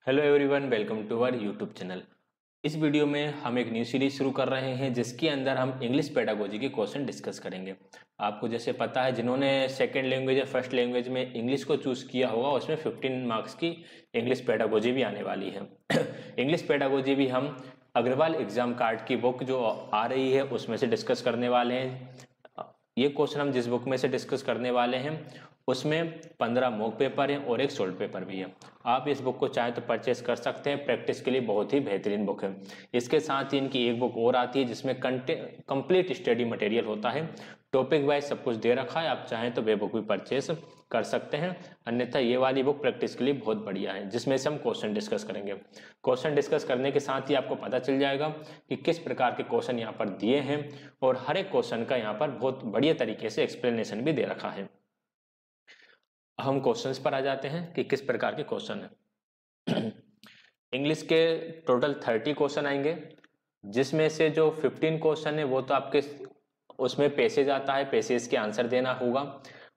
Hello everyone, welcome to our YouTube channel. इस video में हम एक न्यू सीरीज शुरू कर रहे हैं जिसके अंदर हम इंग्लिश पेडागोजी के क्वेश्चन डिस्कस करेंगे। आपको जैसे पता है, जिन्होंने सेकंड लैंग्वेज या फर्स्ट लैंग्वेज में इंग्लिश को चूज़ किया होगा उसमें 15 मार्क्स की इंग्लिश पेडागोजी भी आने वाली है। इंग्लिश पेडागोजी भी हम अग्रवाल एग्जाम कार्ड की बुक जो आ रही है उसमें से डिस्कस करने वाले हैं। ये क्वेश्चन हम जिस बुक में से डिस्कस करने वाले हैं उसमें 15 मॉक पेपर हैं और एक सोल्ड पेपर भी है। आप इस बुक को चाहे तो परचेस कर सकते हैं, प्रैक्टिस के लिए बहुत ही बेहतरीन बुक है। इसके साथ ही इनकी एक बुक और आती है जिसमें कंप्लीट स्टडी मटेरियल होता है, टॉपिक वाइज सब कुछ दे रखा है। आप चाहें तो वे बुक भी परचेस कर सकते हैं, अन्यथा ये वाली बुक प्रैक्टिस के लिए बहुत बढ़िया है जिसमें से हम क्वेश्चन डिस्कस करेंगे। क्वेश्चन डिस्कस करने के साथ ही आपको पता चल जाएगा कि किस प्रकार के क्वेश्चन यहाँ पर दिए हैं और हर एक क्वेश्चन का यहाँ पर बहुत बढ़िया तरीके से एक्सप्लेनेशन भी दे रखा है। हम क्वेश्चंस पर आ जाते हैं कि किस प्रकार के क्वेश्चन है। इंग्लिश के टोटल 30 क्वेश्चन आएंगे जिसमें से जो 15 क्वेश्चन है वो तो आपके उसमें पैसेज आता है, पैसेज के आंसर देना होगा।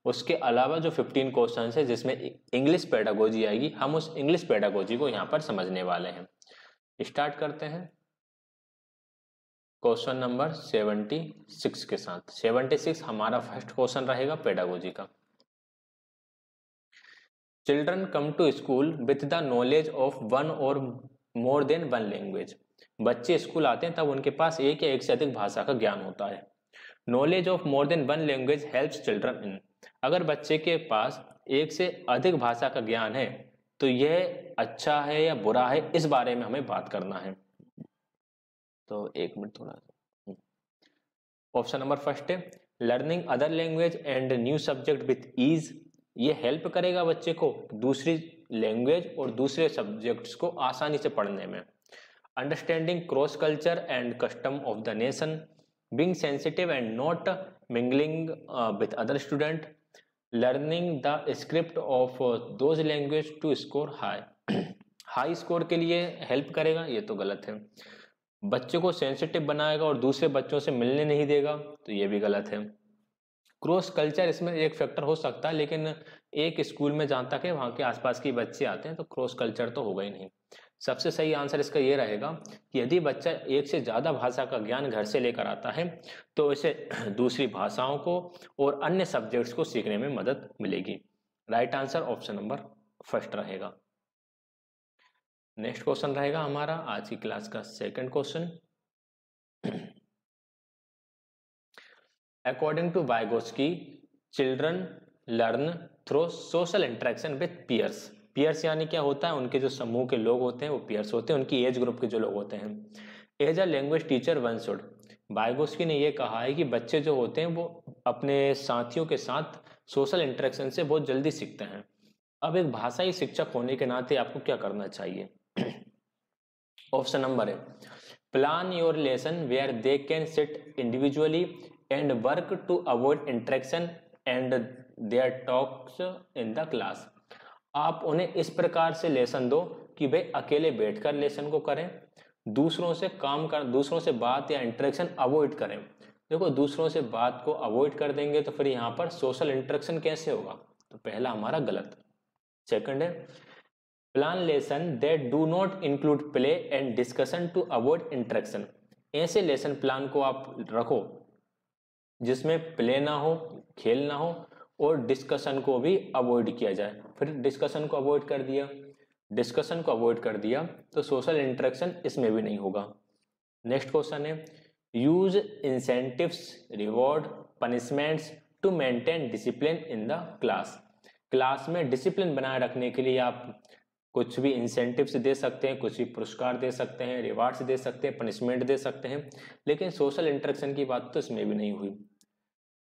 उसके अलावा जो 15 क्वेश्चन है जिसमें इंग्लिश पेडागोजी आएगी, हम उस इंग्लिश पेडागोजी को यहाँ पर समझने वाले हैं। स्टार्ट करते हैं क्वेश्चन नंबर 76 के साथ। 76 हमारा फर्स्ट क्वेश्चन रहेगा पेडागोजी का। Children come to school with the knowledge of one और मोर देन वन लैंग्वेज। बच्चे स्कूल आते हैं तब उनके पास एक या एक से अधिक भाषा का ज्ञान होता है। Knowledge of more than one language helps children in. अगर बच्चे के पास एक से अधिक भाषा का ज्ञान है तो यह अच्छा है या बुरा है, इस बारे में हमें बात करना है। तो एक मिनट थोड़ा। ऑप्शन नंबर फर्स्ट है learning other language and new subject with ease. ये हेल्प करेगा बच्चे को दूसरी लैंग्वेज और दूसरे सब्जेक्ट्स को आसानी से पढ़ने में। Understanding cross culture and custom of the nation, being sensitive and not mingling with other student, learning the script of those language to score high. High score के लिए हेल्प करेगा, ये तो गलत है। बच्चे को सेंसिटिव बनाएगा और दूसरे बच्चों से मिलने नहीं देगा, तो ये भी गलत है। क्रॉस कल्चर इसमें एक फैक्टर हो सकता है, लेकिन एक स्कूल में जहाँ तक है वहाँ के आसपास के बच्चे आते हैं तो क्रॉस कल्चर तो होगा ही नहीं। सबसे सही आंसर इसका ये रहेगा कि यदि बच्चा एक से ज़्यादा भाषा का ज्ञान घर से लेकर आता है तो इसे दूसरी भाषाओं को और अन्य सब्जेक्ट्स को सीखने में मदद मिलेगी। Right answer option number first रहेगा। नेक्स्ट क्वेश्चन रहेगा हमारा आज की क्लास का second question. According to Vygotsky, children learn through social interaction with peers. Peers यानी क्या होता है, उनके जो समूह के लोग होते हैं वो पियर्स होते हैं, उनकी एज ग्रुप के जो लोग होते हैं। As a language teacher one should. Vygotsky ने यह कहा है कि बच्चे जो होते हैं वो अपने साथियों के साथ सोशल इंटरेक्शन से बहुत जल्दी सीखते हैं। अब एक भाषाई शिक्षक होने के नाते आपको क्या करना चाहिए। ऑप्शन नंबर है plan your lesson where they can sit individually and work to avoid interaction and their talks in the class। आप उन्हें इस प्रकार से लेसन दो कि वे अकेले बैठकर लेसन को करें, दूसरों से बात या इंटरेक्शन अवॉइड करें। देखो, दूसरों से बात को अवॉइड कर देंगे तो फिर यहाँ पर सोशल इंटरेक्शन कैसे होगा, तो पहला हमारा गलत। सेकंड है plan lesson that do not include play and discussion to avoid interaction. ऐसे लेसन प्लान को आप रखो जिसमें प्ले ना हो, खेल ना हो और डिस्कशन को भी अवॉइड किया जाए। फिर डिस्कशन को अवॉइड कर दिया तो सोशल इंटरेक्शन इसमें भी नहीं होगा। नेक्स्ट क्वेश्चन है use incentives, reward, punishments to maintain discipline in the class. Class में डिसिप्लिन बनाए रखने के लिए आप कुछ भी इंसेंटिव्स दे सकते हैं, कुछ भी पुरस्कार दे सकते हैं, रिवार्ड्स दे सकते हैं, पनिशमेंट दे सकते हैं, लेकिन सोशल इंटरेक्शन की बात तो इसमें भी नहीं हुई।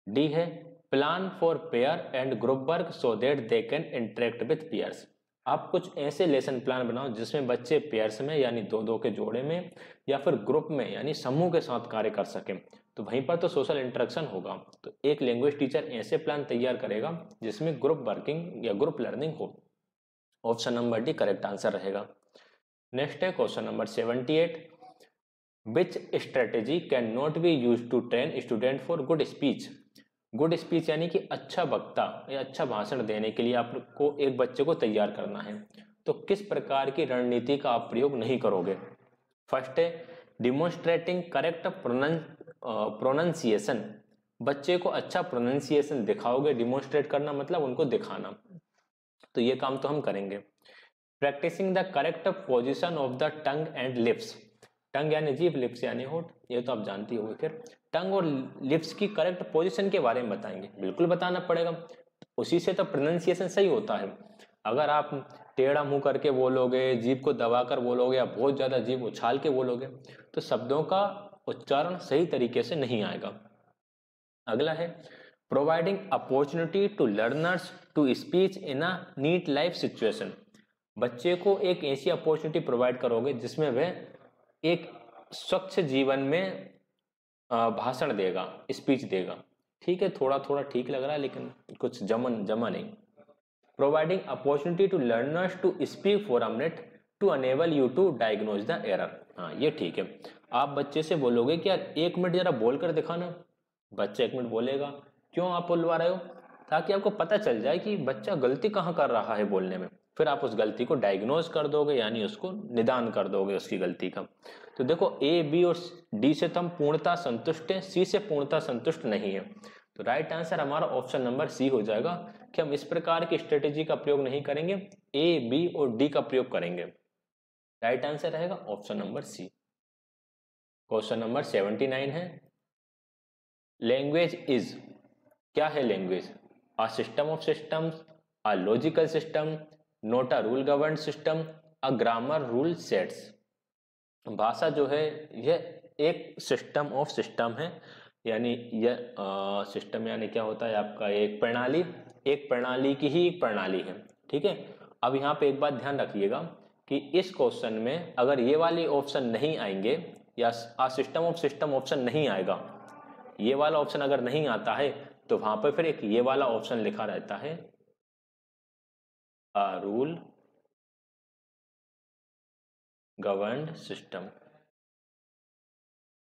डी है plan for pair and group work so that they can interact with pairs. आप कुछ ऐसे लेसन प्लान बनाओ जिसमें बच्चे पेयर्स में यानी दो दो के जोड़े में या फिर ग्रुप में यानी समूह के साथ कार्य कर सकें, तो वहीं पर तो सोशल इंटरेक्शन होगा। तो एक लैंग्वेज टीचर ऐसे प्लान तैयार करेगा जिसमें ग्रुप वर्किंग या ग्रुप लर्निंग हो। Option number D correct answer रहेगा। नेक्स्ट है question number 78 which strategy can not be use to train student for good speech. Good speech यानी कि अच्छा वक्ता या अच्छा भाषण देने के लिए आपको एक बच्चे को तैयार करना है, तो किस प्रकार की रणनीति का आप प्रयोग नहीं करोगे? फर्स्ट है डिमोन्स्ट्रेटिंग करेक्ट प्रोनाउंसिएशन, बच्चे को अच्छा प्रोनाउंसिएशन दिखाओगे। डिमोन्स्ट्रेट करना मतलब उनको दिखाना, तो ये काम तो हम करेंगे। Practicing the correct position of the tongue and lips, tongue यानी जीभ, लिप्स यानी होठ, ये तो आप जानती होंगे। फिर टंग और लिप्स की करेक्ट पोजीशन के बारे में बताएंगे, बिल्कुल बताना पड़ेगा, उसी से तो प्रोनाउंसिएशन सही होता है। अगर आप टेढ़ा मुंह करके बोलोगे, जीभ को दबाकर बोलोगे या बहुत ज्यादा जीभ उछाल के बोलोगे तो शब्दों का उच्चारण सही तरीके से नहीं आएगा। अगला है providing opportunity to learners to speech in a neat life situation, बच्चे को एक ऐसी अपॉर्चुनिटी प्रोवाइड करोगे जिसमें वह एक स्वच्छ जीवन में भाषण देगा, स्पीच देगा। ठीक है, थोड़ा थोड़ा ठीक लग रहा है लेकिन कुछ जमा नहीं। Providing opportunity to learners to speak for a minute to enable you to diagnose the error, हाँ ये ठीक है। आप बच्चे से बोलोगे कि यार 1 मिनट जरा बोल कर दिखाना, बच्चा 1 मिनट बोलेगा। क्यों आप बोलवा रहे हो? ताकि आपको पता चल जाए कि बच्चा गलती कहाँ कर रहा है बोलने में, फिर आप उस गलती को डायग्नोज कर दोगे, यानी उसको निदान कर दोगे उसकी गलती का। तो देखो ए, बी और डी से तो हम पूर्णता संतुष्ट हैं, सी से पूर्णता संतुष्ट नहीं है, तो राइट आंसर हमारा ऑप्शन नंबर सी हो जाएगा कि हम इस प्रकार की स्ट्रेटेजी का प्रयोग नहीं करेंगे, ए, बी और डी का प्रयोग करेंगे। राइट आंसर रहेगा option number C. Question number 79 है लैंग्वेज इज, क्या है language? A system of systems, a logical system, not a rule govern system, a grammar rule sets. भाषा जो है यह एक सिस्टम ऑफ सिस्टम है, यानी यह सिस्टम यानी क्या होता है आपका एक प्रणाली की ही एक प्रणाली है। ठीक है, अब यहाँ पे एक बात ध्यान रखिएगा कि इस क्वेश्चन में अगर ये वाले ऑप्शन नहीं आएंगे या अ सिस्टम ऑफ सिस्टम ऑप्शन नहीं आएगा, ये वाला ऑप्शन अगर नहीं आता है तो वहां पर फिर एक ये वाला ऑप्शन लिखा रहता है अ रूल गवर्न्ड सिस्टम।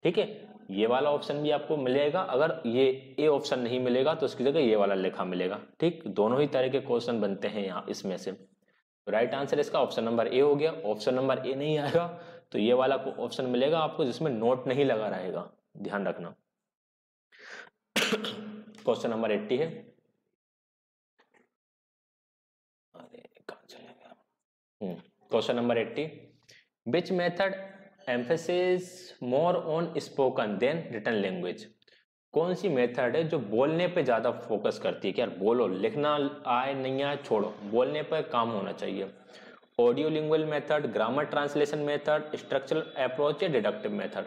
ठीक है, ये वाला ऑप्शन भी आपको मिलेगा, अगर ये ए ऑप्शन नहीं मिलेगा तो उसकी जगह ये वाला लिखा मिलेगा। ठीक, दोनों ही तरह के क्वेश्चन बनते हैं यहाँ इसमें से। राइट आंसर इसका ऑप्शन नंबर ए हो गया। ऑप्शन नंबर ए नहीं आएगा तो ये वाला ऑप्शन मिलेगा आपको जिसमें नोट नहीं लगा रहेगा, ध्यान रखना। क्वेश्चन नंबर 80 है, अरे कहाँ चला गया। Question number 80, which method emphasis more on spoken than written language, कौन सी मेथड है जो बोलने पे ज्यादा फोकस करती है कि यार बोलो, लिखना आए नहीं आए छोड़ो, बोलने पर काम होना चाहिए। Audio lingual method, grammar translation method, structural approach या डिडक्टिव मेथड।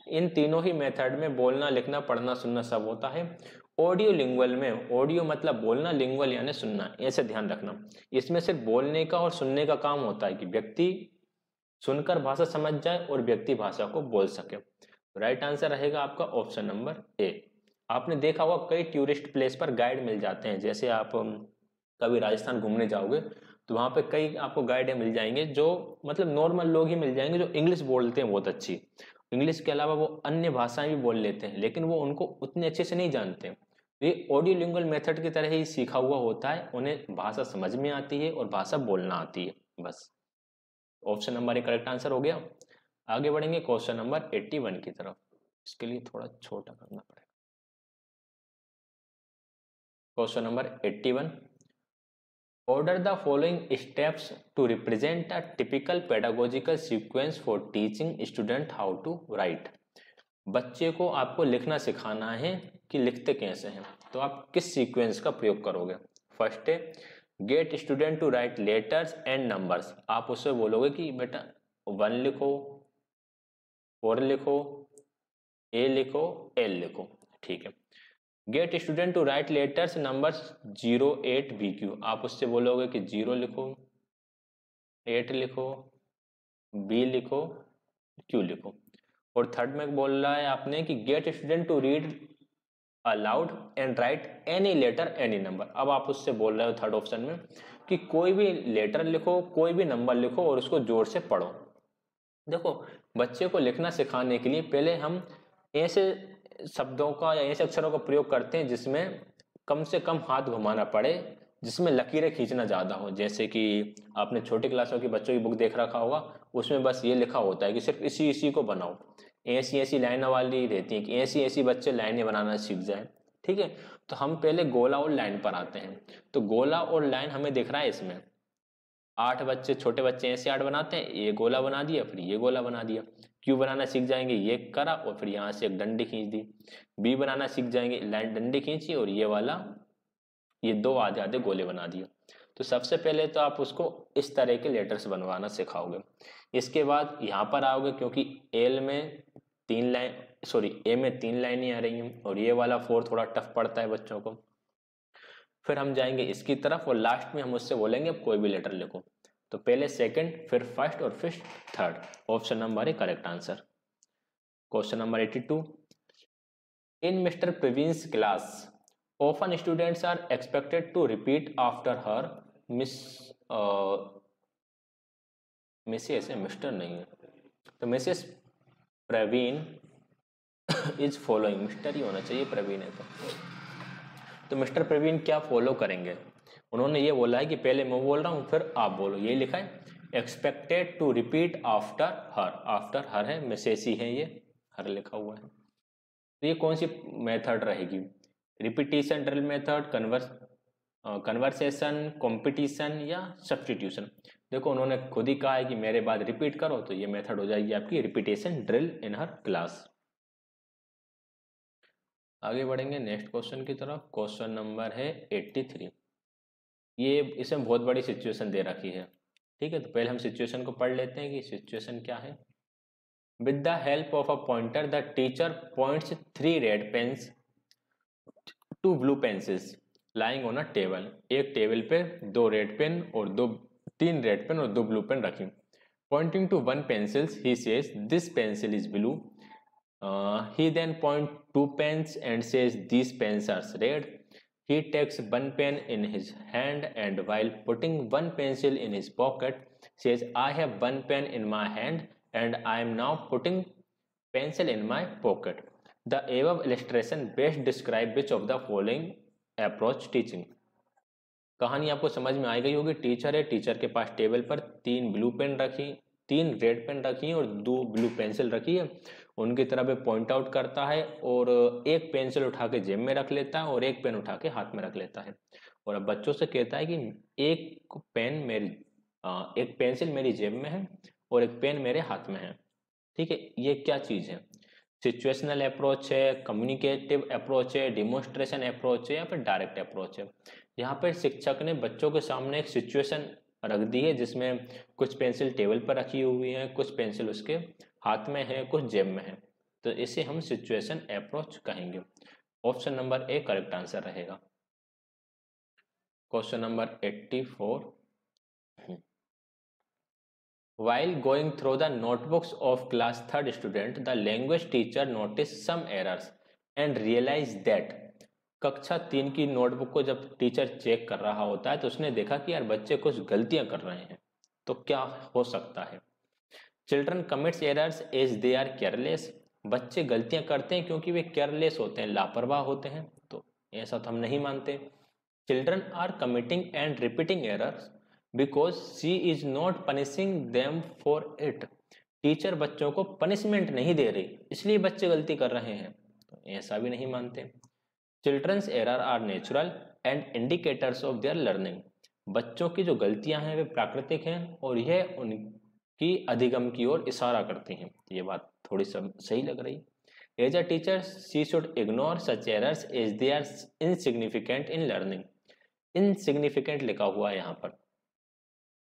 इन तीनों ही मेथड में बोलना लिखना पढ़ना सुनना सब होता है। ऑडियो लिंगुअल में, ऑडियो मतलब बोलना, लिंगुअल यानी सुनना, ऐसे ध्यान रखना। इसमें सिर्फ बोलने का और सुनने का काम होता है कि व्यक्ति सुनकर भाषा समझ जाए और व्यक्ति भाषा को बोल सके। राइट आंसर रहेगा आपका ऑप्शन नंबर ए। आपने देखा होगा कई टूरिस्ट प्लेस पर गाइड मिल जाते हैं, जैसे आप कभी राजस्थान घूमने जाओगे तो वहाँ पे कई आपको गाइड मिल जाएंगे जो मतलब नॉर्मल लोग ही मिल जाएंगे जो इंग्लिश बोलते हैं बहुत अच्छी। इंग्लिश के अलावा वो अन्य भाषाएं भी बोल लेते हैं लेकिन वो उनको उतने अच्छे से नहीं जानते। ये ऑडियो लिंगुअल मेथड की तरह ही सीखा हुआ होता है, उन्हें भाषा समझ में आती है और भाषा बोलना आती है, बस। Option number A correct answer हो गया। आगे बढ़ेंगे क्वेश्चन नंबर 81 की तरफ, इसके लिए थोड़ा छोटा करना पड़ेगा। Question number 81, order the following steps to represent a typical pedagogical sequence for teaching student how to write. बच्चे को आपको लिखना सिखाना है कि लिखते कैसे हैं, तो आप किस सीक्वेंस का प्रयोग करोगे? फर्स्ट है get student to write letters and numbers, आप उससे बोलोगे कि बेटा 1 लिखो, 4 लिखो, ए लिखो, एल लिखो। ठीक है, get student to write letters numbers 0, 8, BQ, आप उससे बोलोगे कि 0 लिखो, 8 लिखो, B लिखो, Q लिखो। और थर्ड में बोल रहा है आपने कि get student to read aloud and write any letter any number, अब आप उससे बोल रहे हो थर्ड ऑप्शन में कि कोई भी लेटर लिखो, कोई भी नंबर लिखो और उसको जोर से पढ़ो। देखो, बच्चे को लिखना सिखाने के लिए पहले हम ऐसे शब्दों का या ऐसे अक्षरों का प्रयोग करते हैं जिसमें कम से कम हाथ घुमाना पड़े जिसमें लकीरें खींचना ज़्यादा हो, जैसे कि आपने छोटी क्लासों की बच्चों की बुक देख रखा होगा, उसमें बस ये लिखा होता है कि सिर्फ इसी इसी को बनाओ, ऐसी ऐसी लाइनों वाली रहती है कि ऐसी ऐसी बच्चे लाइनें बनाना सीख जाए। ठीक है, तो हम पहले गोला और लाइन पर आते हैं। तो गोला और लाइन हमें दिख रहा है इसमें, 8 बच्चे, छोटे बच्चे ऐसे 8 बनाते हैं, ये गोला बना दिया, फिर ये गोला बना दिया। क्यों बनाना सीख जाएंगे, ये करा और फिर यहाँ से एक डंडी खींच दी। बी बनाना सीख जाएंगे, लाइन डंडी खींची और ये वाला, ये 2 आधे आधे गोले बना दिए। तो सबसे पहले तो आप उसको इस तरह के लेटर्स बनवाना सिखाओगे। इसके बाद यहाँ पर आओगे, क्योंकि एल में 3 लाइन, सॉरी ए में 3 लाइनें आ रही हैं और ये वाला 4 थोड़ा टफ पड़ता है बच्चों को। फिर हम जाएंगे इसकी तरफ और लास्ट में हम उससे बोलेंगे अब कोई भी लेटर लिखो। तो पहले सेकंड, फिर फर्स्ट और फिर third. Option number A correct answer. Question number 82, in Mister Praveen's class often students are expected to repeat after her miss Mrs है, मिस्टर नहीं है, तो Mrs Praveen is following, Mister ही होना चाहिए, प्रवीण है तो मिस्टर प्रवीण क्या फॉलो करेंगे। उन्होंने ये बोला है कि पहले मैं बोल रहा हूँ फिर आप बोलो, यही लिखा है, expected to repeat after her, after her है, मिसेस ही है, ये हर लिखा हुआ है। तो ये कौन सी मेथड रहेगी, repetition, drill method, conversation, competition या सब्स्टिट्यूशन। देखो उन्होंने खुद ही कहा है कि मेरे बाद रिपीट करो, तो ये मेथड हो जाएगी आपकी रिपीटेशन ड्रिल इन हर क्लास। आगे बढ़ेंगे नेक्स्ट क्वेश्चन की तरफ। क्वेश्चन नंबर है 83। ये इसमें बहुत बड़ी सिचुएशन दे रखी है। ठीक है, तो पहले हम सिचुएशन को पढ़ लेते हैं कि सिचुएशन क्या है। With the help of a pointer the teacher points 3 red pens two blue pencils lying on a table. एक टेबल पे 2 रेड पेन और 3 रेड पेन और 2 ब्लू पेन रखी। Pointing to 1 pencils he says this pencil is blue. He then points 2 pens and says these pens are red. He takes 1 pen in his hand and while putting 1 pencil in his pocket says I have 1 pen in my hand and I am now putting pencil in my pocket. The above illustration best describe which of the following approach teaching. कहानी आपको समझ में आ गई होगी। Teacher है, teacher के पास table पर 3 blue pen रखी, 3 रेड पेन रखी है और 2 ब्लू पेंसिल रखी है। उनकी तरफ पॉइंट आउट करता है और एक पेंसिल उठा के जेब में रख लेता है और एक पेन उठा के हाथ में रख लेता है। और अब बच्चों से कहता है कि एक पेंसिल मेरी जेब में है और एक पेन मेरे हाथ में है। ठीक है, ये क्या चीज़ है, सिचुएशनल अप्रोच है, कम्युनिकेटिव अप्रोच है, डिमोन्स्ट्रेशन अप्रोच है या फिर डायरेक्ट अप्रोच है। यहाँ पर शिक्षक ने बच्चों के सामने एक सिचुएशन रख दी है जिसमें कुछ पेंसिल टेबल पर रखी हुई है, कुछ पेंसिल उसके हाथ में है, कुछ जेब में है, तो इसे हम सिचुएशन अप्रोच कहेंगे। Option number A correct answer रहेगा। Question number 84, While going through the notebooks of class 3rd student, the language teacher noticed some errors and realized that कक्षा 3 की नोटबुक को जब टीचर चेक कर रहा होता है तो उसने देखा कि यार बच्चे कुछ गलतियां कर रहे हैं। तो क्या हो सकता है, children commits errors as they are careless. बच्चे गलतियां करते हैं क्योंकि वे केयरलेस होते हैं, लापरवाह होते हैं, तो ऐसा तो हम नहीं मानते। Children are committing and repeating errors because she is not punishing them for it. Teacher बच्चों को पनिशमेंट नहीं दे रही इसलिए बच्चे गलती कर रहे हैं, तो ऐसा भी नहीं मानते। Childrens error are natural and indicators of their learning. बच्चों की जो गलतियां हैं वे प्राकृतिक हैं और यह उनकी अधिगम की ओर इशारा करती हैं। ये बात थोड़ी सही लग रही। As a teacher she should ignore such errors as they are insignificant in learning. Insignificant लिखा हुआ है यहाँ पर,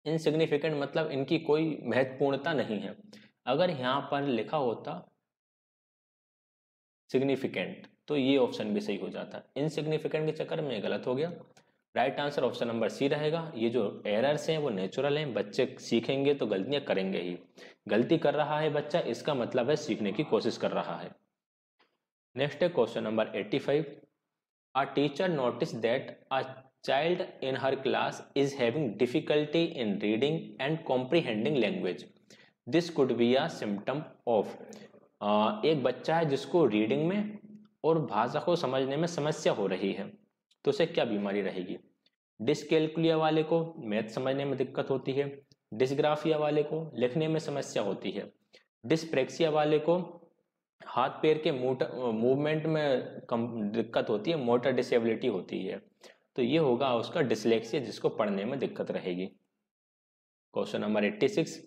इनसिग्निफिकेंट मतलब इनकी कोई महत्वपूर्णता नहीं है। अगर यहाँ पर लिखा होता सिग्निफिकेंट तो ये ऑप्शन भी सही हो जाता। इनसिग्निफिकेंट के चक्कर में गलत हो गया। Right answer option number C रहेगा। ये जो एरर्स हैं वो नेचुरल हैं, बच्चे सीखेंगे तो गलतियां करेंगे ही। गलती कर रहा है बच्चा इसका मतलब है सीखने की कोशिश कर रहा है। नेक्स्ट है question number 85। A teacher notice that a child in her class is having difficulty in reading and comprehending language. This could be a symptom of एक बच्चा है जिसको रीडिंग में और भाषा को समझने में समस्या हो रही है, तो उसे क्या बीमारी रहेगी। डिसकैलकुलिया वाले को मैथ समझने में दिक्कत होती है, डिसग्राफिया वाले को लिखने में समस्या होती है, डिस्प्रेक्सिया वाले को हाथ पैर के मूवमेंट में कम दिक्कत होती है, मोटर डिसेबिलिटी होती है। तो ये होगा उसका डिसलेक्सिया, जिसको पढ़ने में दिक्कत रहेगी। Question number 86,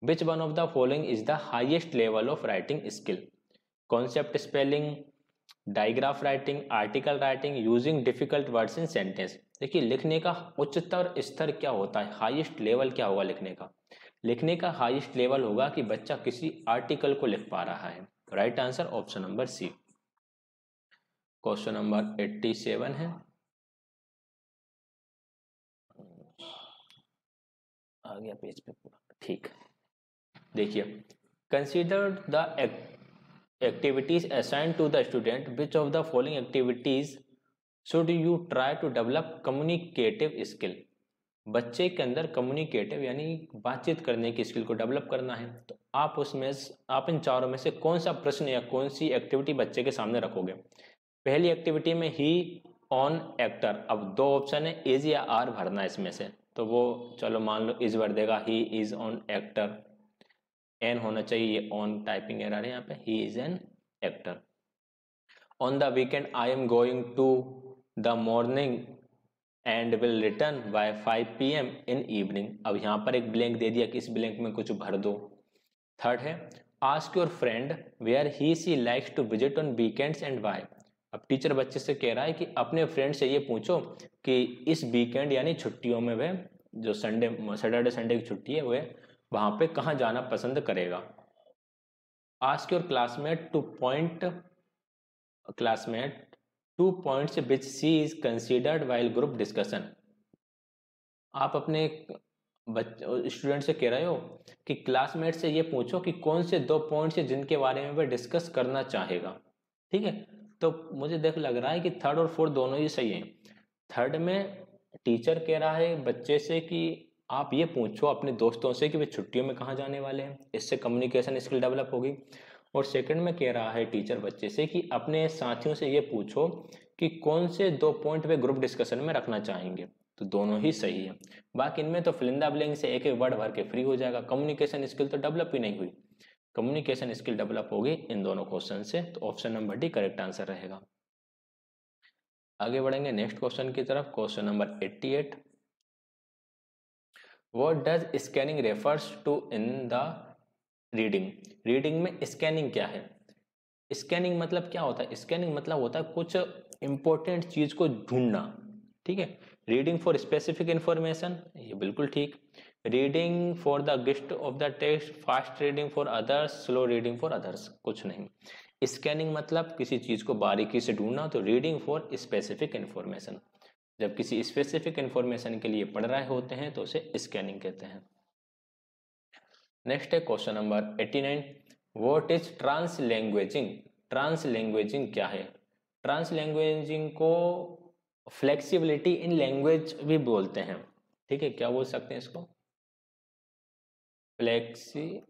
which one of the following is the highest level of writing skill? Concept spelling, digraph writing, article writing, using difficult words in sentence. देखिए लिखने का उच्चतर स्तर क्या होता है, हाईएस्ट लेवल क्या होगा लिखने का? लिखने का हाईएस्ट लेवल होगा कि बच्चा किसी आर्टिकल को लिख पा रहा है। Right answer option number C. Question number 87 है, आ गया पेज पे पूरा, ठीक। देखिए, consider the activities assigned to the student, which of the following activities should you try to develop communicative skill? बच्चे के अंदर कम्युनिकेटिव यानी बातचीत करने की स्किल को डेवलप करना है, तो आप इन चारों में से कौन सा प्रश्न या कौन सी एक्टिविटी बच्चे के सामने रखोगे? पहली एक्टिविटी में ही ऑन एक्टर, अब दो ऑप्शन है, इज या आर भरना है इसमें से, तो वो चलो मान लो इज भर देगा, he is on actor, an होना चाहिए, ये ऑन टाइपिंग एरर है यहाँ पे, he is an actor. On the weekend I am going to the morning and will return by 5 PM in evening. अब यहाँ पर एक ब्लैंक दे दिया कि इस ब्लैंक में कुछ भर दो। थर्ड है, ask your friend where he she likes to visit on weekends and why. अब टीचर बच्चे से कह रहा है कि अपने फ्रेंड से ये पूछो कि इस वीकेंड यानी छुट्टियों में वह जो सैटरडे संडे की छुट्टी है वह वहाँ पे कहाँ जाना पसंद करेगा। Ask your classmate two points which she is considered while group discussion. आप अपने स्टूडेंट से कह रहे हो कि क्लासमेट से ये पूछो कि कौन से 2 पॉइंट्स है जिनके बारे में वह डिस्कस करना चाहेगा। ठीक है, तो मुझे देख लग रहा है कि थर्ड और फोर्थ दोनों ही सही हैं। थर्ड में टीचर कह रहा है बच्चे से कि आप ये पूछो अपने दोस्तों से कि वे छुट्टियों में कहाँ जाने वाले हैं, इससे कम्युनिकेशन स्किल डेवलप होगी। और सेकंड में कह रहा है टीचर बच्चे से कि अपने साथियों से ये पूछो कि कौन से 2 पॉइंट वे ग्रुप डिस्कशन में रखना चाहेंगे, तो दोनों ही सही है। बाकी इनमें तो फिलिंदा ब्लैंक से एक एक वर्ड भर के फ्री हो जाएगा, कम्युनिकेशन स्किल तो डेवलप ही नहीं हुई। कम्युनिकेशन स्किल डेवलप होगी इन दोनों क्वेश्चन से, तो option number D correct answer रहेगा। आगे बढ़ेंगे नेक्स्ट क्वेश्चन की तरफ। Question number 88, what does scanning refers to in the reading? Reading में स्कैनिंग क्या है? स्कैनिंग मतलब क्या होता है? स्कैनिंग मतलब होता है कुछ इंपॉर्टेंट चीज को ढूंढना। ठीक है, रीडिंग फॉर स्पेसिफिक इंफॉर्मेशन, ये बिल्कुल ठीक। Reading for the gist of the text, fast reading for others, slow reading for others, कुछ नहीं। स्कैनिंग मतलब किसी चीज को बारीकी से ढूंढना, तो रीडिंग फॉर स्पेसिफिक इंफॉर्मेशन, जब किसी स्पेसिफिक इंफॉर्मेशन के लिए पढ़ रहे होते हैं तो उसे स्कैनिंग कहते हैं। नेक्स्ट है क्वेश्चन नंबर 89, व्हाट इज ट्रांसलैंग्वेजिंग? ट्रांसलैंग्वेजिंग क्या है? ट्रांसलैंग्वेजिंग को फ्लेक्सिबिलिटी इन लैंग्वेज भी बोलते हैं। ठीक है, क्या बोल सकते हैं इसको? फ्लेक्सिबिलिटी,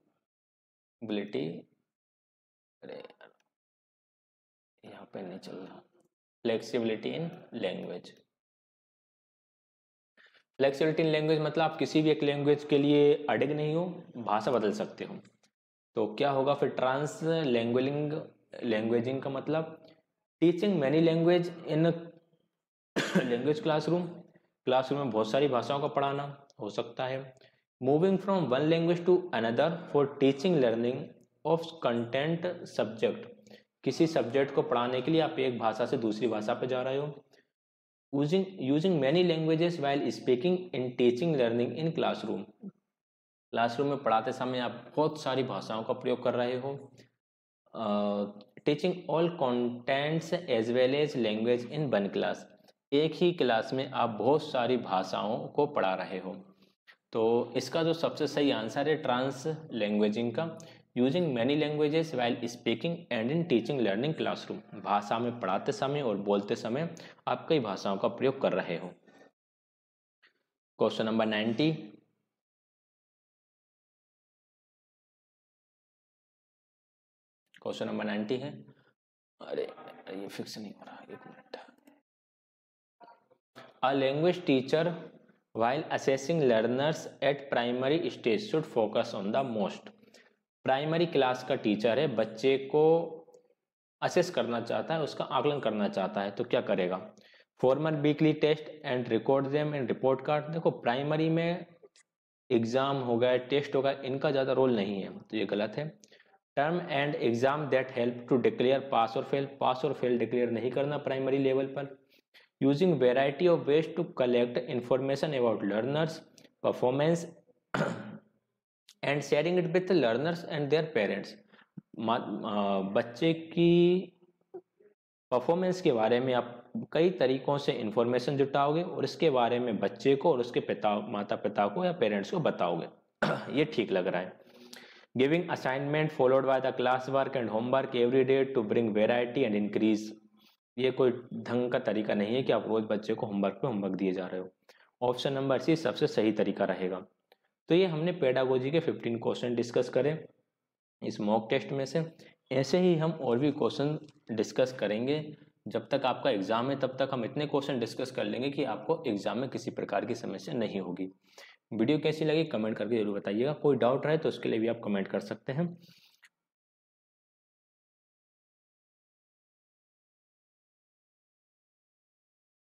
अरे यहाँ पे नहीं चल रहा, flexibility in language. Flexibility in language मतलब आप किसी भी एक लैंग्वेज के लिए अडिग नहीं हो, भाषा बदल सकते हो। तो क्या होगा फिर ट्रांस लैंग्वेजिंग का मतलब? Teaching many language in language classroom में बहुत सारी भाषाओं का पढ़ाना हो सकता है। Moving from one language to another for teaching learning of content subject, किसी सब्जेक्ट को पढ़ाने के लिए आप एक भाषा से दूसरी भाषा पर जा रहे हो। Using many languages while speaking in teaching learning in classroom, classroom में पढ़ाते समय आप बहुत सारी भाषाओं का प्रयोग कर रहे हो। Teaching all contents as well as language in one class, एक ही क्लास में आप बहुत सारी भाषाओं को पढ़ा रहे हो। तो इसका जो सबसे सही आंसर है ट्रांस लैंग्वेजिंग का, using many languages while speaking and in teaching learning classroom, भाषा में पढ़ाते समय और बोलते समय आप कई भाषाओं का प्रयोग कर रहे हो। क्वेश्चन नंबर 90, क्वेश्चन नंबर 90 है, अरे ये फिक्स नहीं हो रहा, एक minute. A language teacher while assessing learners at primary stage should focus on the most। Primary class का टीचर है, बच्चे को असेस करना चाहता है, उसका आकलन करना चाहता है, तो क्या करेगा? Formal weekly test and record them and report card. देखो प्राइमरी में एग्जाम होगा, टेस्ट होगा, इनका ज़्यादा रोल नहीं है, तो ये गलत है। Term end exam that help to declare pass और फेल, पास और फेल डिक्लेयर नहीं करना प्राइमरी लेवल पर। Using variety of ways to collect information about learners performance and sharing it with learners and their parents. बच्चे की performance के बारे में आप कई तरीकों से इंफॉर्मेशन जुटाओगे और इसके बारे में बच्चे को और उसके माता पिता को या पेरेंट्स को बताओगे। ये ठीक लग रहा है। Giving assignment followed by the class work and homework every day to bring variety and increase. ये कोई ढंग का तरीका नहीं है कि आप रोज बच्चे को होमवर्क पे होमवर्क दिए जा रहे हो। ऑप्शन नंबर सी सबसे सही तरीका रहेगा। तो ये हमने पेडागोजी के 15 क्वेश्चन डिस्कस करें इस मॉक टेस्ट में से। ऐसे ही हम और भी क्वेश्चन डिस्कस करेंगे। जब तक आपका एग्जाम है तब तक हम इतने क्वेश्चन डिस्कस कर लेंगे कि आपको एग्जाम में किसी प्रकार की समस्या नहीं होगी। वीडियो कैसी लगी कमेंट करके जरूर बताइएगा। कोई डाउट रहे तो उसके लिए भी आप कमेंट कर सकते हैं।